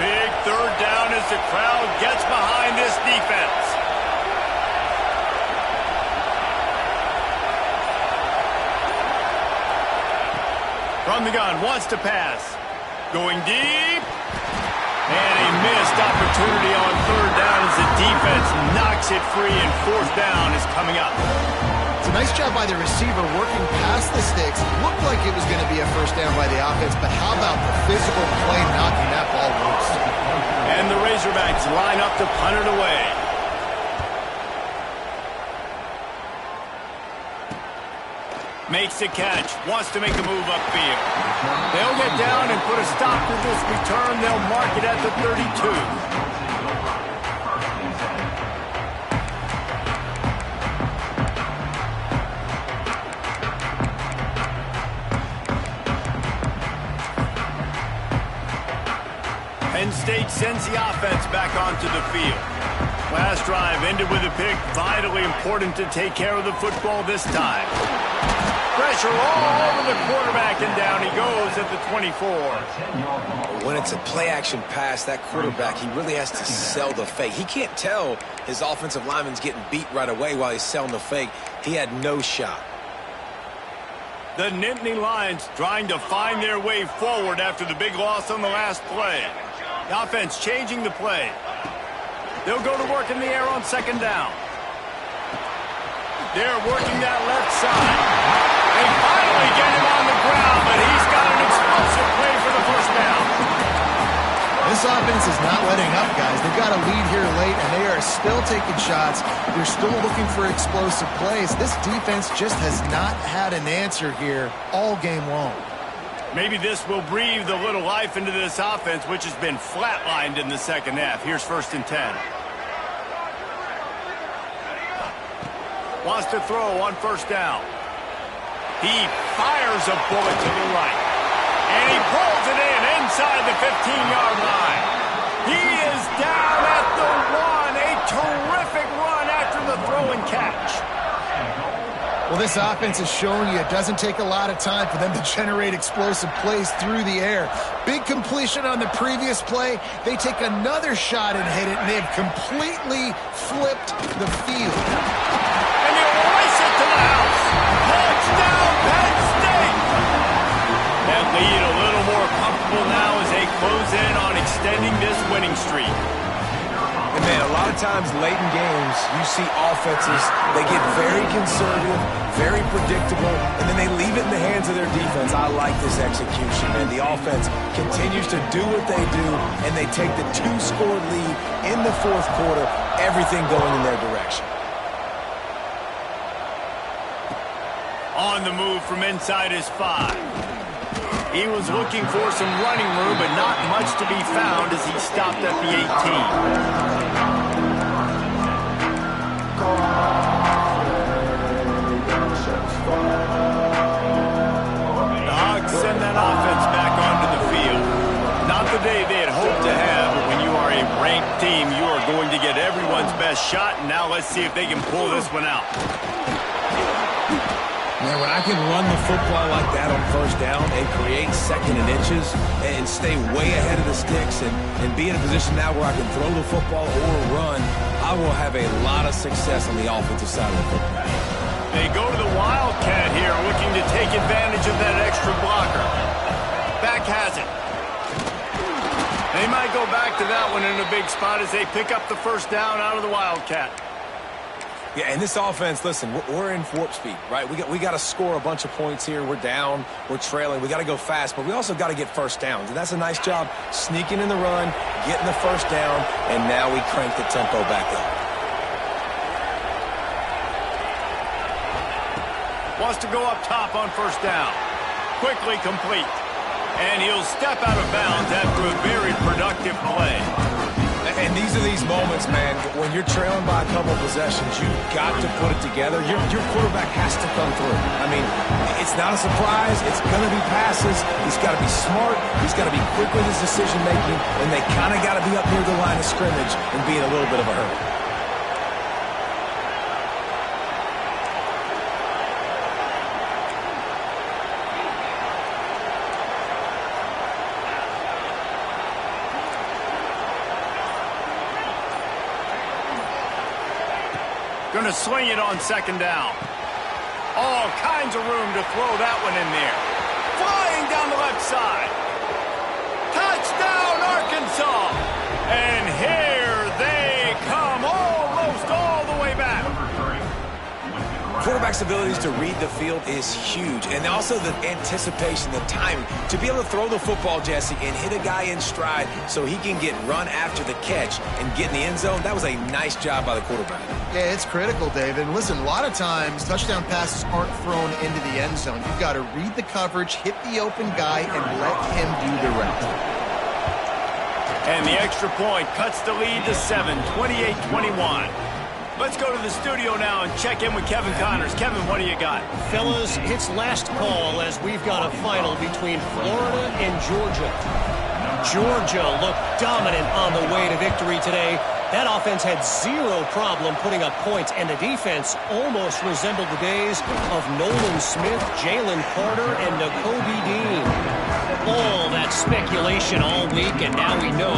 Big third down as the crowd gets behind this defense. From the gun, wants to pass. Going deep. And a missed opportunity on third down as the defense knocks it free, and fourth down is coming up. It's a nice job by the receiver working past the sticks. It looked like it was going to be a first down by the offense, but how about the physical play knocking that ball loose? And the Razorbacks line up to punt it away. Makes the catch, wants to make a move upfield. They'll get down and put a stop to this return. They'll mark it at the 32. Penn State sends the offense back onto the field. Last drive ended with a pick. Vitally important to take care of the football this time. Pressure all over the quarterback, and down he goes at the 24. When it's a play-action pass, that quarterback, he really has to sell the fake. He can't tell his offensive lineman's getting beat right away while he's selling the fake. He had no shot. The Nittany Lions trying to find their way forward after the big loss on the last play. The offense changing the play. They'll go to work in the air on second down. They're working that left side. They finally get him on the ground, but he's got an explosive play for the first down. This offense is not letting up, guys. They've got a lead here late, and they are still taking shots. They're still looking for explosive plays. This defense just has not had an answer here all game long. Maybe this will breathe a little life into this offense, which has been flatlined in the second half. Here's 1st and 10. Wants to throw on 1st down. He fires a bullet to the right. And he pulls it in inside the 15-yard line. He is down at the 1. A terrific run after the throw and catch. Well, this offense has shown you it doesn't take a lot of time for them to generate explosive plays through the air. Big completion on the previous play. They take another shot and hit it, and they've completely flipped the field. And you race it to the house. Touchdown, Penn State. That lead a little more comfortable now as they close in on extending this winning streak. And man, a lot of times late in games, you see offenses, they get very conservative, very predictable, and then they leave it in the hands of their defense. I like this execution, man. The offense continues to do what they do, and they take the 2-score lead in the 4th quarter, everything going in their direction. On the move from inside his 5. He was looking for some running room, but not much to be found as he stopped at the 18. The Hogs send that offense back onto the field. Not the day they had hoped to have, but when you are a ranked team, you are going to get everyone's best shot, and now let's see if they can pull this one out. Man, when I can run the football like that on 1st down and create 2nd and inches and stay way ahead of the sticks and be in a position now where I can throw the football or run, I will have a lot of success on the offensive side of the football. They go to the Wildcat here, looking to take advantage of that extra blocker. Back has it. They might go back to that one in a big spot as they pick up the 1st down out of the Wildcat. Yeah, and this offense, listen, we're in warp speed, right? We got to score a bunch of points here. We're down, we're trailing. We got to go fast, but we also got to get 1st downs. And that's a nice job sneaking in the run, getting the 1st down, and now we crank the tempo back up. Wants to go up top on 1st down. Quickly complete. And he'll step out of bounds after a very productive play. And these are these moments, man, when you're trailing by a couple of possessions, you've got to put it together. Your quarterback has to come through. I mean, it's not a surprise. It's going to be passes. He's got to be smart. He's got to be quick with his decision-making, and they kind of got to be up near the line of scrimmage and be in a little bit of a hurry. Going to swing it on 2nd down. All kinds of room to throw that one in there. Flying down the left side. Touchdown, Arkansas. And here they come, almost all the way back. Quarterback's abilities to read the field is huge, and also the anticipation, the timing. To be able to throw the football, Jesse, and hit a guy in stride so he can get run after the catch and get in the end zone, that was a nice job by the quarterback. Yeah, it's critical, David. And listen, a lot of times touchdown passes aren't thrown into the end zone. You've got to read the coverage, hit the open guy, and let him do the rest. And the extra point cuts the lead to 7, 28-21. Let's go to the studio now and check in with Kevin Connors. Kevin, what do you got? Fellas, it's last call as we've got a final between Florida and Georgia. Georgia looked dominant on the way to victory today. That offense had zero problem putting up points, and the defense almost resembled the days of Nolan Smith, Jalen Carter, and Nakobe Dean. All that speculation all week, and now we know.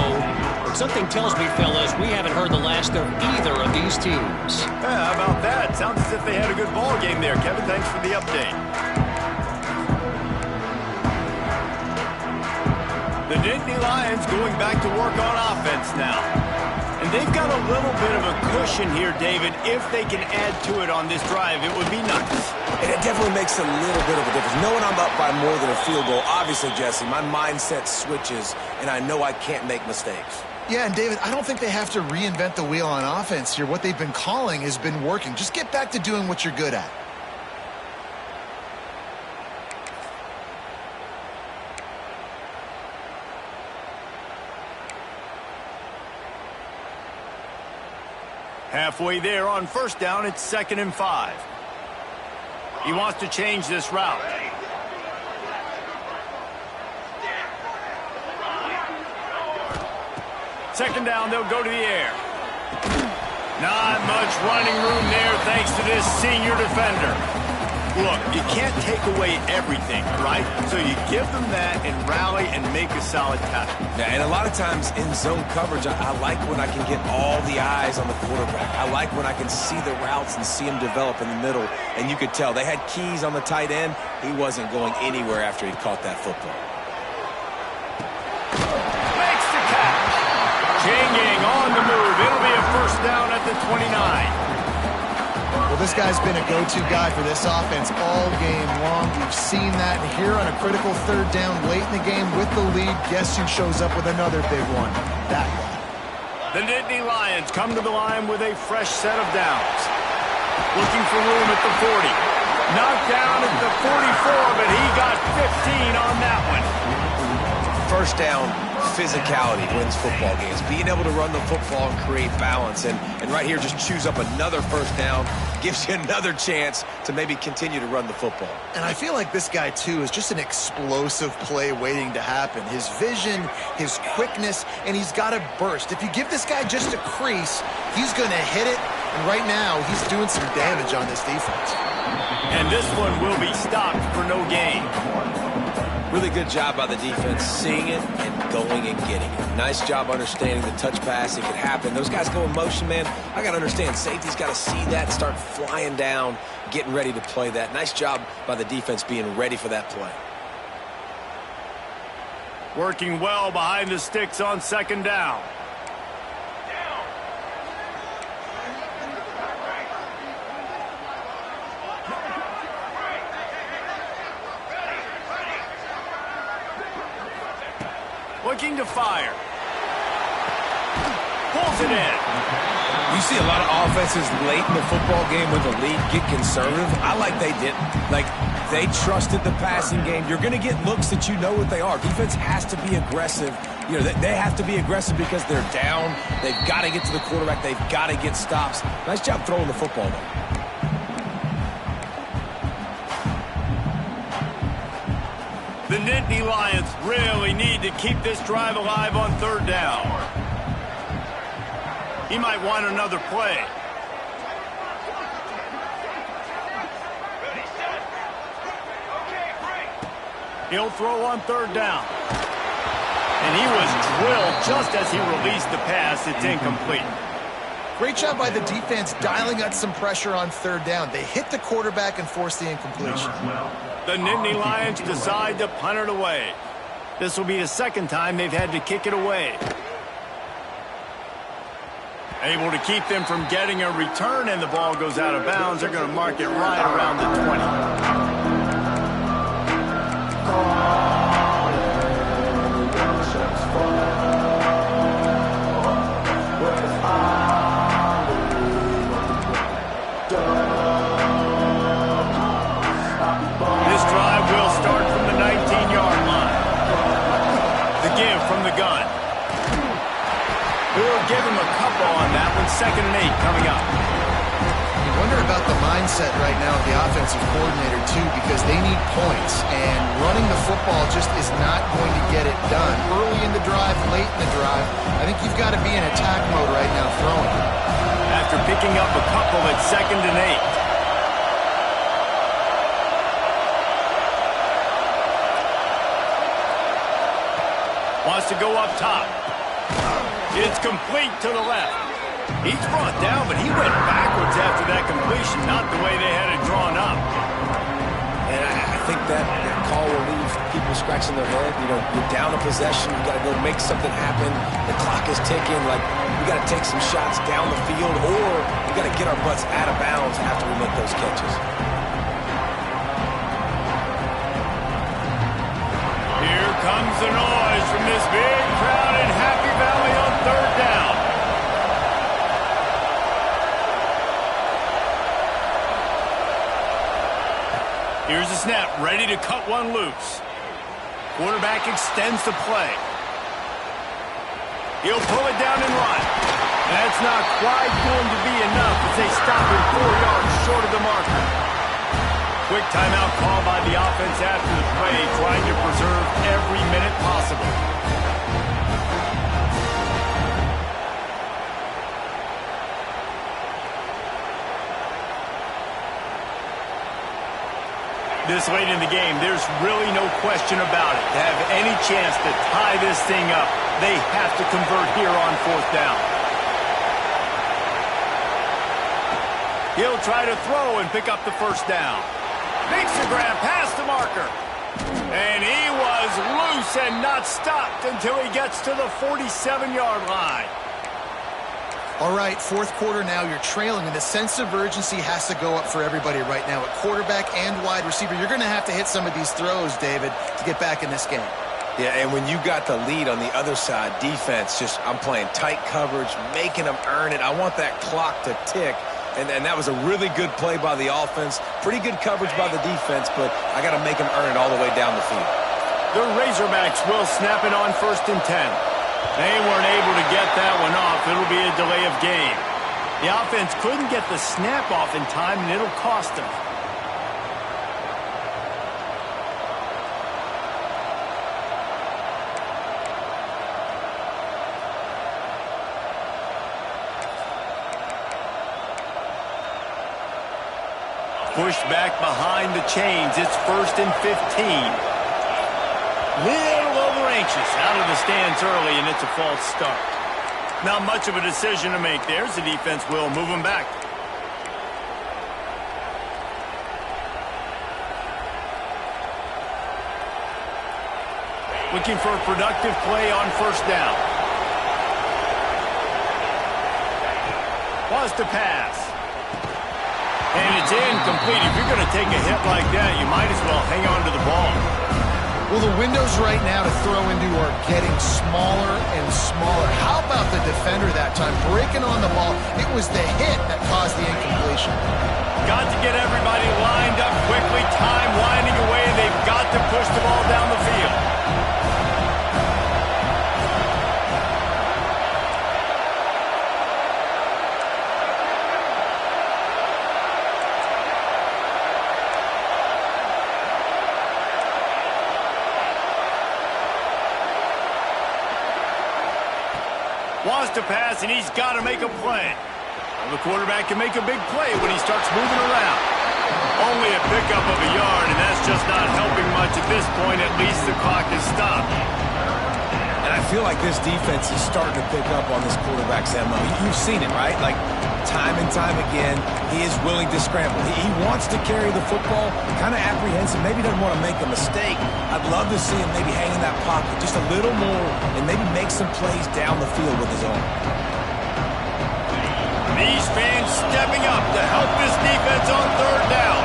Something tells me, fellas, we haven't heard the last of either of these teams. Yeah, how about that? Sounds as if they had a good ball game there. Kevin, thanks for the update. The Nittany Lions going back to work on offense now. And they've got a little bit of a cushion here, David. If they can add to it on this drive, it would be nice. And it definitely makes a little bit of a difference. Knowing I'm up by more than a field goal, obviously, Jesse, my mindset switches, and I know I can't make mistakes. Yeah, and David, I don't think they have to reinvent the wheel on offense here. What they've been calling has been working. Just get back to doing what you're good at. Halfway there on first down, it's 2nd and 5. He wants to change this route. Second down, they'll go to the air. Not much running room there thanks to this senior defender. Look, you can't take away everything, right? So you give them that and rally and make a solid tackle. Yeah, and a lot of times in zone coverage, I like when I can get all the eyes on the quarterback. I like when I can see the routes and see them develop in the middle. And you could tell they had keys on the tight end. He wasn't going anywhere after he caught that football. Makes the catch. Changing on the move. It'll be a first down at the 29. Well, this guy's been a go-to guy for this offense all game long. We've seen that here on a critical third down late in the game with the lead. Guess who shows up with another big one? That guy. The Nittany Lions come to the line with a fresh set of downs. Looking for room at the 40. Knocked down at the 44, but he got 15 on that one. First down, physicality wins football games. Being able to run the football and create balance. And right here, just choose up another first down. Gives you another chance to maybe continue to run the football. And I feel like this guy, too, is just an explosive play waiting to happen. His vision, his quickness, and he's got a burst. If you give this guy just a crease, he's going to hit it. And right now, he's doing some damage on this defense. And this one will be stopped for no gain. Really good job by the defense, seeing it and going and getting it. Nice job understanding the touch pass. It could happen. Those guys go in motion, man. I got to understand, safety's got to see that, start flying down, getting ready to play that. Nice job by the defense being ready for that play. Working well behind the sticks on second down. Looking to fire. Pulls it in. You see a lot of offenses late in the football game with the lead get conservative. I like they didn't. Like, they trusted the passing game. You're going to get looks that you know what they are. Defense has to be aggressive. You know, they have to be aggressive because they're down. They've got to get to the quarterback. They've got to get stops. Nice job throwing the football, though. The Nittany Lions really need to keep this drive alive on third down. He might want another play. He'll throw on third down. And he was drilled just as he released the pass. It's incomplete. Great job by the defense dialing up some pressure on third down. They hit the quarterback and forced the incompletion. The Nittany Lions decide to punt it away. This will be the second time they've had to kick it away. Able to keep them from getting a return, and the ball goes out of bounds. They're going to mark it right around the 20. This drive will start from the 19-yard line. The give from the gun. We'll give him a couple on that one. 2nd and 8 coming up. You wonder about the mindset right now of the offensive coordinator, too, because they need points, and running the football just is not going to get it done. Early in the drive, late in the drive, I think you've got to be in attack mode right now throwing. After picking up a couple at 2nd and 8. Wants to go up top. It's complete to the left. He's brought down, but he went backwards after that completion, not the way they had it drawn up. And I think that call will leave people scratching scratching their head. You know, you're down a possession. You got to go make something happen. The clock is ticking. Like, we got to take some shots down the field, or we got to get our butts out of bounds after we make those catches. Here comes the noise from this big crowd in Happy Valley on third down. Here's the snap, ready to cut one loose. Quarterback extends the play. He'll pull it down and run. That's not quite going to be enough as they stop him 4 yards short of the marker. Quick timeout call by the offense after the play, trying to preserve every minute possible. This late in the game, there's really no question about it. To have any chance to tie this thing up, they have to convert here on fourth down. He'll try to throw and pick up the first down. Makes the grab past the marker. And he was loose and not stopped until he gets to the 47-yard line. All right, fourth quarter now, you're trailing, and the sense of urgency has to go up for everybody right now. At quarterback and wide receiver, you're going to have to hit some of these throws, David, to get back in this game. Yeah, and when you got the lead on the other side, defense, I'm playing tight coverage, making them earn it. I want that clock to tick, and that was a really good play by the offense. Pretty good coverage by the defense, but I got to make them earn it all the way down the field. The Razorbacks will snap it on 1st and 10. They weren't able to get that one off. It'll be a delay of game. The offense couldn't get the snap off in time, and it'll cost them. Pushed back behind the chains. It's 1st and 15. Little over anxious, out of the stands early, and it's a false start. Not much of a decision to make there, as the defense will move him back. Looking for a productive play on first down. Wants to pass. And it's incomplete. If you're going to take a hit like that, you might as well hang on to the ball. Well, the windows right now to throw into are getting smaller and smaller. How about the defender that time breaking on the ball? It was the hit that caused the incompletion. Got to get everybody lined up quickly. Time winding away. They've got to push the ball down the field. Wants to pass, and he's got to make a play. Well, the quarterback can make a big play when he starts moving around. Only a pickup of a yard, and that's just not helping much at this point. At least the clock is stopped. And I feel like this defense is starting to pick up on this quarterback's MO. You've seen it, right? Like, time and time again, he is willing to scramble. He wants to carry the football, kind of apprehensive, maybe doesn't want to make a mistake. I'd love to see him maybe hang in that pocket just a little more and maybe make some plays down the field with his own. These fans stepping up to help this defense on third down.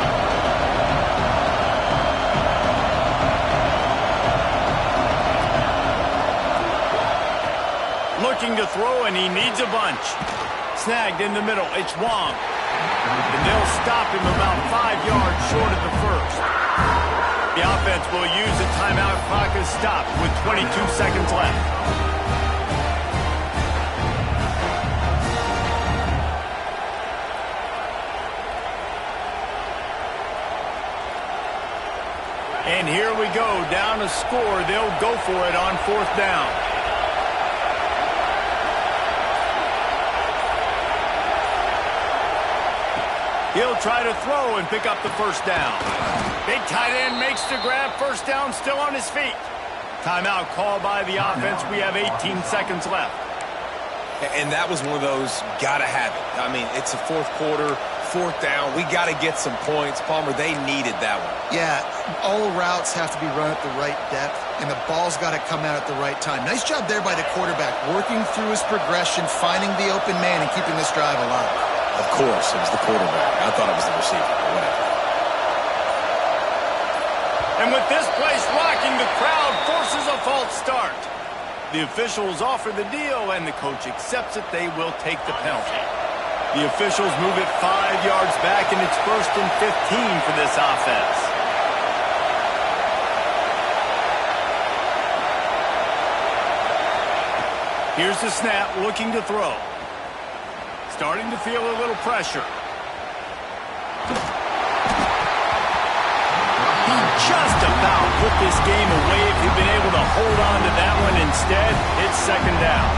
Looking to throw, and he needs a bunch. Snagged in the middle. It's Wong. And they'll stop him about 5 yards short of the first. The offense will use the timeout. Clock is stopped with 22 seconds left. And here we go. Down a score. They'll go for it on fourth down. He'll try to throw and pick up the first down. Big tight end makes the grab. First down, still on his feet. Timeout called by the offense. We have 18 seconds left. And that was one of those gotta have it. I mean, it's a fourth quarter, 4th down. We got to get some points. Palmer, they needed that one. Yeah, all routes have to be run at the right depth, and the ball's got to come out at the right time. Nice job there by the quarterback, working through his progression, finding the open man, and keeping this drive alive. Of course, it was the quarterback. I thought it was the receiver. Whatever. And with this place rocking, the crowd forces a false start. The officials offer the deal, and the coach accepts it. They will take the penalty. The officials move it 5 yards back, and it's 1st and 15 for this offense. Here's the snap, looking to throw. Starting to feel a little pressure. He just about put this game away if he'd been able to hold on to that one. Instead, it's 2nd down.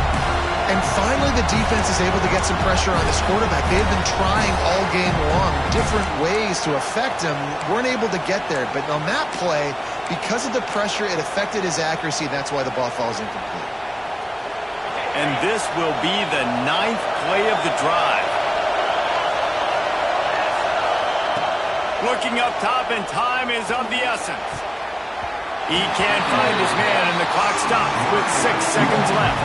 And finally, the defense is able to get some pressure on this quarterback. They've been trying all game long different ways to affect him. Weren't able to get there. But on that play, because of the pressure, it affected his accuracy. That's why the ball falls incomplete. And this will be the 9th play of the drive. Looking up top, and time is of the essence. He can't find his man, and the clock stops with 6 seconds left.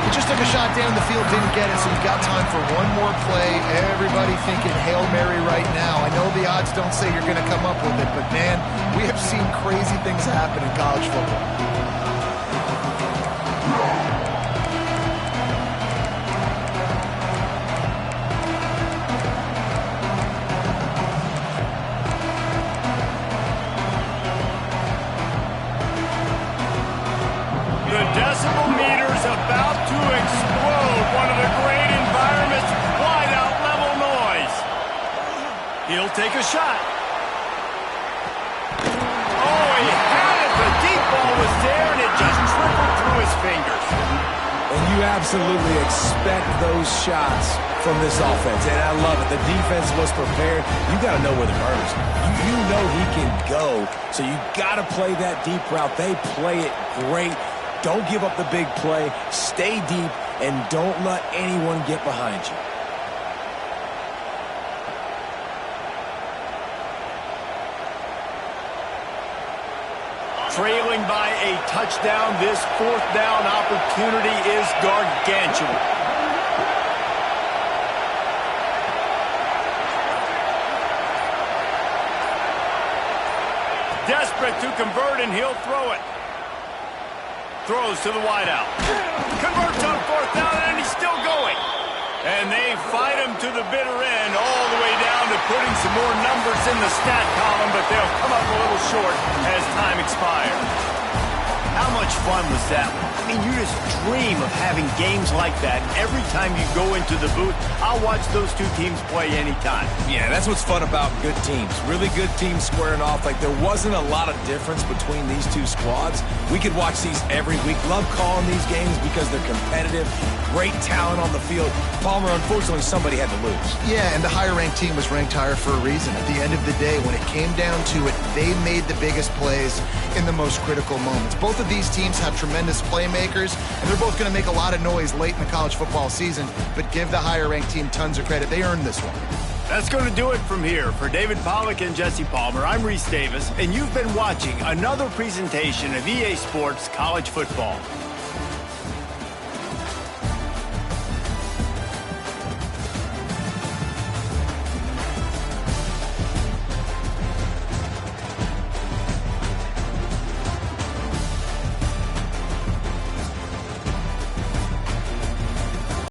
He just took a shot down the field, didn't get it, so we've got time for one more play. Everybody thinking Hail Mary right now. I know the odds don't say you're going to come up with it, but, man, we have seen crazy things happen in college football. The decibel meter's about to explode. One of the great environments, wide out level noise. He'll take a shot. Oh, he had it. The deep ball was there, and it just trickled through his fingers. And you absolutely expect those shots from this offense, and I love it. The defense was prepared. You got to know where the burners are. You know he can go, so you got to play that deep route. They play it great. Don't give up the big play. Stay deep, and don't let anyone get behind you. Trailing by a touchdown, this 4th down opportunity is gargantuan. Desperate to convert, and he'll throw it. Throws to the wideout. Converts on 4th down, and he's still going. And they fight him to the bitter end, all the way down to putting some more numbers in the stat column, but they'll come up a little short as time expires. How much fun was that one? I mean, you just dream of having games like that every time you go into the booth. I'll watch those two teams play anytime. Yeah, that's what's fun about good teams. Really good teams squaring off. Like, there wasn't a lot of difference between these two squads. We could watch these every week. Love calling these games because they're competitive. Great talent on the field. Palmer, unfortunately, somebody had to lose. Yeah, and the higher-ranked team was ranked higher for a reason. At the end of the day, when it came down to it, they made the biggest plays in the most critical moments. Both of these teams have tremendous playmakers, and they're both going to make a lot of noise late in the college football season, but give the higher-ranked team tons of credit. They earned this one. That's going to do it from here. For David Pollack and Jesse Palmer, I'm Reese Davis, and you've been watching another presentation of EA Sports College Football.